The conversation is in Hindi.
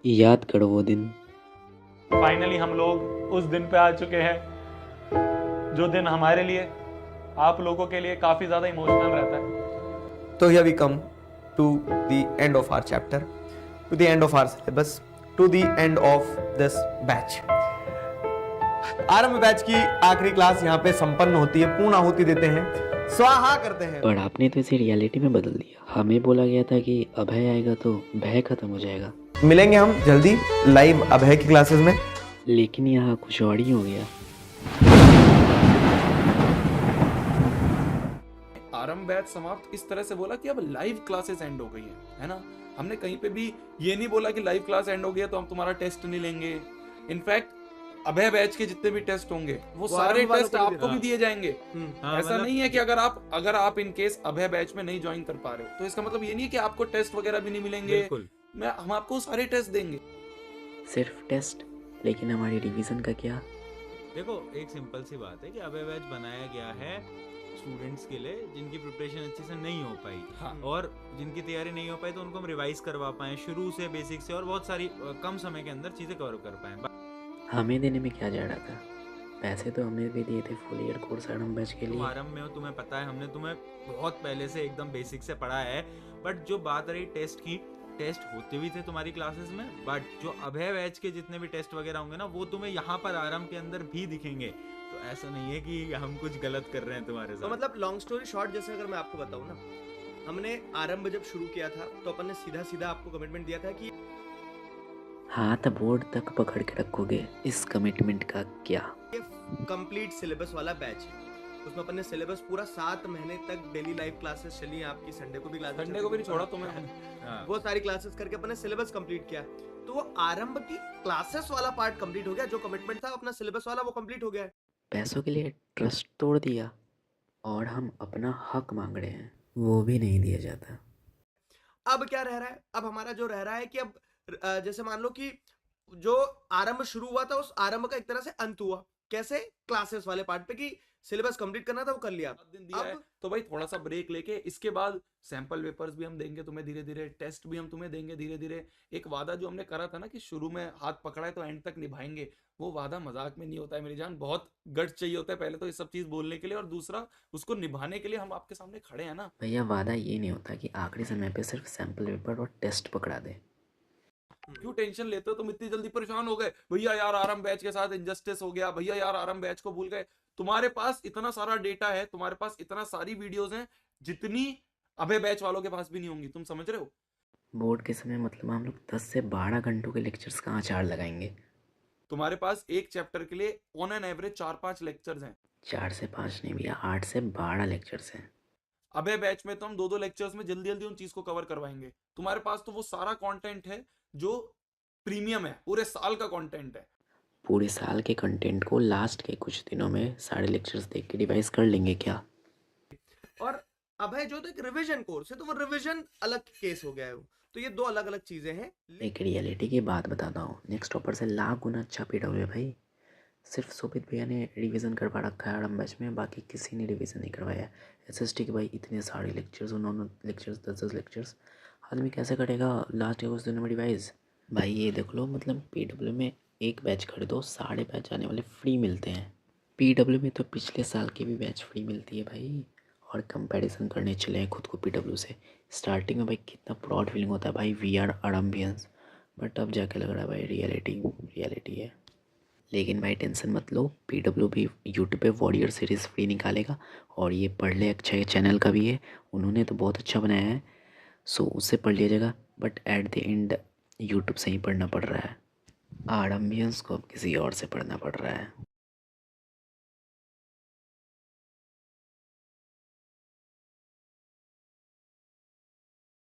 याद करो वो दिन। फाइनली हम लोग उस दिन पे आ चुके हैं जो दिन हमारे लिए, आप लोगों के लिए काफ़ी ज़्यादा इमोशनल रहता है। So here we come to the end of our chapter, to the end of our syllabus, to the end of this batch. आरंभ बैच की आखिरी क्लास यहाँ पे संपन्न होती है, पूर्ण आहुति देते हैं, स्वाहा करते हैं। पर आपने तो इसे रियलिटी में बदल दिया। हमें बोला गया था कि अभय आएगा तो भय खत्म हो जाएगा, मिलेंगे हम जल्दी लाइव अभय की क्लासेस में। लेकिन यहाँ कुछ और ही हो गया। आरंभ बैच समाप्त इस तरह से बोला कि अब लाइव क्लासेस एंड हो गई हैं, है ना। हमने कहीं पे भी ये नहीं बोला कि लाइव क्लास एंड हो गया तो हम तुम्हारा टेस्ट नहीं लेंगे। इनफैक्ट अभय बैच के जितने भी टेस्ट होंगे वो सारे टेस्ट आपको भी दिए जाएंगे। ऐसा नहीं है कि अगर आप इन केस अभय बैच में नहीं ज्वाइन कर पा रहे हो तो इसका मतलब ये नहीं है कि आपको टेस्ट वगैरह भी नहीं मिलेंगे। हम आपको सारे टेस्ट देंगे। सिर्फ टेस्ट, लेकिन हमारी रिवीजन का क्या? देखो, एक सिंपल सी बात है कि अभय बैच बनाया गया है स्टूडेंट्स के लिए जिनकी प्रिपरेशन अच्छे से नहीं हो पाई। हाँ। और जिनकी तैयारी नहीं हो पाई तो उनको हम रिवाइज करवा पाए शुरू से, बेसिक से, और बहुत सारी कम समय के अंदर चीजें कवर कर पाए। हमें देने में क्या जा रहा था? पैसे तो हमने भी दिए थे फुल ईयर कोर्स आरंभ बैच के तुम लिए। आरंभ में हो, तुम्हें पता है, हमने तुम्हें बहुत पहले से एकदम बेसिक से पढ़ा है। बट जो बात रही टेस्ट की, टेस्ट होते भी थे तुम्हारी क्लासेस में, बट जो अभय बैच के जितने भी टेस्ट वगैरह होंगे ना, वो तुम्हें यहाँ पर आरंभ के अंदर भी दिखेंगे। तो ऐसा नहीं है कि हम कुछ गलत कर रहे हैं तुम्हारे साथ। तो मतलब लॉन्ग स्टोरी शॉर्ट, जैसे अगर मैं आपको बताऊं ना, हमने आरंभ जब शुरू किया था तो अपन ने सीधा सीधा आपको कमिटमेंट दिया था कि हाथ बोर्ड तक पकड़ के रखोगे। इस कमिटमेंट का क्या? ये कंप्लीट सिलेबस वाला बैच है। उसमें अपन ने सिलेबस पूरा 7 महीने तक डेली लाइव क्लासेस चली, आपकी संडे को भी क्लासेस, संडे को भी नहीं छोड़ा तुम्हें। हाँ। वो सारी क्लासेस करके अपन ने सिलेबस कंप्लीट किया। तो वो आरंभ की क्लासेस वाला पार्ट कंप्लीट हो गया, जो कमिटमेंट था अपना सिलेबस वाला वो कंप्लीट हो गया है। पैसों के लिए ट्रस्ट तोड़ दिया और हम अपना हक मांग रहे हैं, वो भी नहीं दिया जाता। अब क्या रह रहा है? अब हमारा जो रह रहा है कि अब जैसे मान लो कि जो आरंभ शुरू हुआ था उस आरंभ का एक तरह से अंत हुआ। कैसे? क्लासेस वाले पार्ट पे कि सिलेबस कंप्लीट करना था, वो कर लिया। दिन दिया है तो भाई थोड़ा सा ब्रेक लेके इसके बाद सैंपल पेपर्स भी हम देंगे तुम्हें धीरे धीरे, टेस्ट भी हम तुम्हें देंगे धीरे धीरे। एक वादा जो हमने करा था ना कि शुरू में हाथ पकड़ा है तो एंड तक निभाएंगे, वो वादा मजाक में नहीं होता है मेरी जान। बहुत गट चाहिए होता है पहले तो ये सब चीज बोलने के लिए, और दूसरा उसको निभाने के लिए हम आपके सामने खड़े हैं ना। भैया, वादा ये नहीं होता कि आखिरी समय पे सिर्फ सैंपल पेपर और टेस्ट पकड़ा दे। क्यों टेंशन लेते हो तुम? इतनी जल्दी परेशान हो गए? भैया यार आरंभ बैच के साथ इनजस्टिस हो गया, भैया यार आरंभ बैच को भूल गए। तुम्हारे पास इतना सारा डेटा है, तुम्हारे पास इतना सारी वीडियोस हैं जितनी अभय बैच वालों के पास भी नहीं होंगी। तुम समझ रहे हो? बोर्ड के समय मतलब हम लोग 10 से 12 घंटों के लेक्चर्स का आचार लगाएंगे। तुम्हारे पास एक चैप्टर के लिए ऑन एन एवरेज 4-5 लेक्चर्स हैं। 4 से 5 नहीं भैया, 8 से 12 लेक्चर्स हैं। अभय बैच में तो हम 2-2 लेक्चर्स में जल्दी जल्दी उन चीज को कवर करवाएंगे। तुम्हारे पास तो वो सारा कंटेंट है जो प्रीमियम है, पूरे साल का कंटेंट है। पूरे साल के कंटेंट को लास्ट के कुछ दिनों में सारे लेक्चर्स देख के रिवाइज कर लेंगे क्या? और अभय जो तो एक रिवीजन कोर्स है, तो वो रिवीजन अलग केस हो गया है। तो ये दो अलग अलग चीजें हैं। एक रियलिटी की बात बताता हूँ, नेक्स्ट टॉपर से लाख गुना अच्छा पीडब्ल्यू है भाई। सिर्फ सोबित भैया ने रिवीजन करवा रखा है आरंभ बैच में, बाकी किसी ने रिवीजन नहीं करवाया। एसएसटी के भाई इतने सारे लेक्चर्स, उन्होंने लेक्चर्स 10-10 लेक्चर्स, आदमी कैसे करेगा लास्ट के कुछ दिनों में रिवाइज? भाई ये देख लो, मतलब पीडब्ल्यू में एक बैच खरीदो, सारे बैच आने वाले फ्री मिलते हैं। पीडब्ल्यू में तो पिछले साल की भी बैच फ्री मिलती है भाई। और कंपैरिजन करने चले हैं खुद को पीडब्ल्यू से। स्टार्टिंग में भाई कितना प्राउड फीलिंग होता है भाई, वी आर आरंभियंस, बट अब जाके लग रहा है भाई रियलिटी है। लेकिन भाई टेंशन मत लो, पीडब्ल्यू भी यूट्यूब पे वॉरियर सीरीज़ फ्री निकालेगा। और ये पढ़ ले अच्छा चैनल का भी है, उन्होंने तो बहुत अच्छा बनाया है, सो उससे पढ़ लिया जाएगा। But at the end YouTube से ही पढ़ना पड़ रहा है। आरंभियंस को अब किसी और से पढ़ना पड़ रहा है।